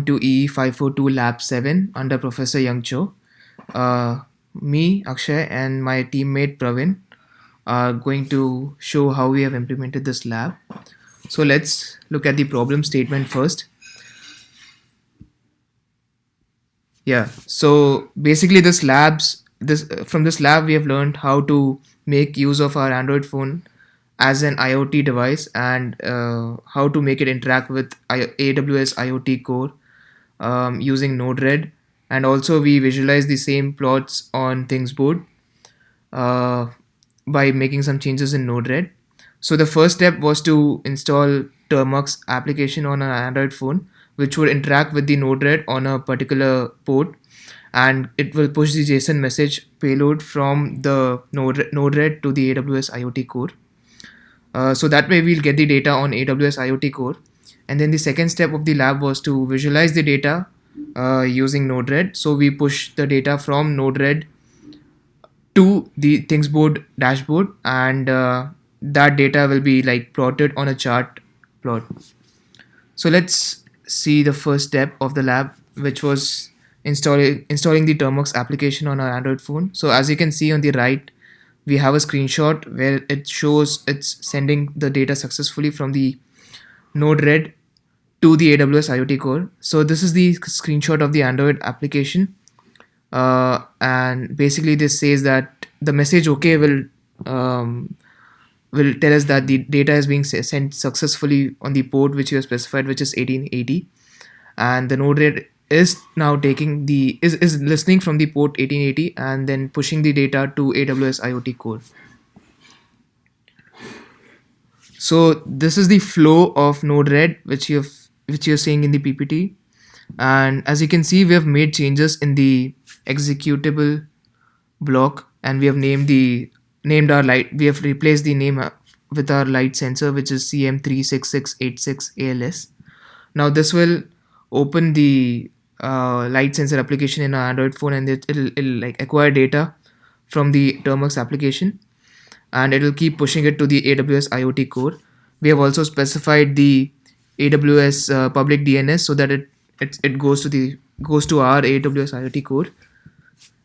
to E542 Lab 7 under Professor Young Cho. Me, Akshay, and my teammate Praveen are going to show how we have implemented this lab. So let's look at the problem statement first. Yeah, so basically this from this lab we have learned how to make use of our Android phone as an IoT device and how to make it interact with AWS IoT core using Node-Red, and also we visualize the same plots on things board uh, by making some changes in Node-Red. So the first step was to install Termux application on an Android phone, which would interact with the Node-Red on a particular port, and it will push the JSON message payload from the Node-Red to the AWS IoT core. So that way we'll get the data on AWS IoT core. And then the second step of the lab was to visualize the data using Node-Red. So we push the data from Node-Red to the things board dashboard, and that data will be like plotted on a chart plot. So let's see the first step of the lab, which was installing the Termux application on our Android phone. So as you can see on the right, we have a screenshot where it shows it's sending the data successfully from the Node-Red to the AWS IoT core. So this is the screenshot of the Android application, and basically this says that the message OK will tell us that the data is being sent successfully on the port which you have specified, which is 1880, and the Node-RED is now taking the is listening from the port 1880 and then pushing the data to AWS IoT core. So this is the flow of Node-RED which you're seeing in the PPT, and as you can see we have made changes in the executable block, and we have named our light. We have replaced the name with our light sensor, which is CM36686ALS. Now this will open the light sensor application in our Android phone, and it'll like acquire data from the Termux application, and it'll keep pushing it to the AWS IoT core. We have also specified the AWS public DNS so that it goes to our AWS IoT core.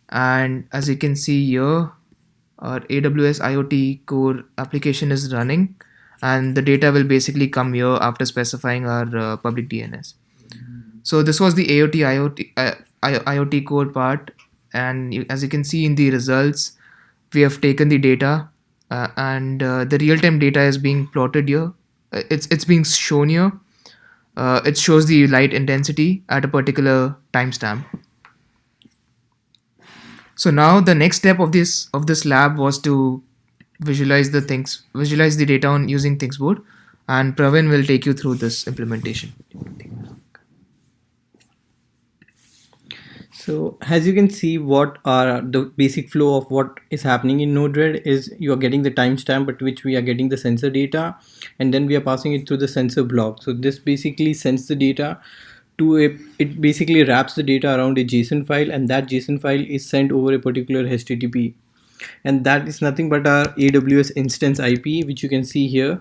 And as you can see here, our AWS IoT core application is running, and the data will basically come here after specifying our public DNS. So this was the IoT core part, and as you can see in the results, we have taken the data, and the real-time data is being plotted here. It's being shown here. It shows the light intensity at a particular timestamp. So now the next step of this lab was to visualize the data on using Thingsboard, and Praveen will take you through this implementation. So as you can see, what are the basic flow of what is happening in Node-RED is you are getting the timestamp at which we are getting the sensor data, and then we are passing it through the sensor block. So this basically sends the data to it basically wraps the data around a JSON file, and that JSON file is sent over a particular HTTP, and that is nothing but our AWS instance IP, which you can see here.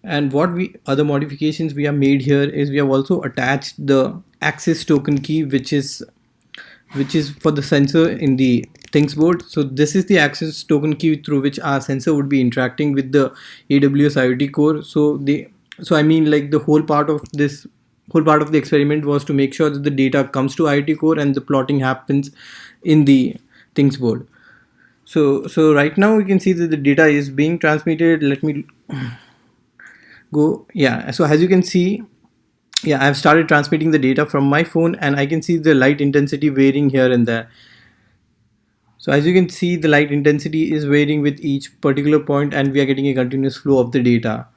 And what other modifications we have made here is we have also attached the access token key, which is for the sensor in the things board. So this is the access token key through which our sensor would be interacting with the AWS IoT core. So I mean, like, the whole part of the experiment was to make sure that the data comes to IoT core and the plotting happens in the things board. So right now we can see that the data is being transmitted. Let me go. Yeah, so as you can see, yeah, I've started transmitting the data from my phone, and I can see the light intensity varying here and there. So as you can see, the light intensity is varying with each particular point, and we are getting a continuous flow of the data.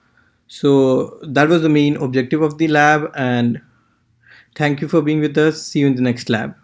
So that was the main objective of the lab, and thank you for being with us. See you in the next lab.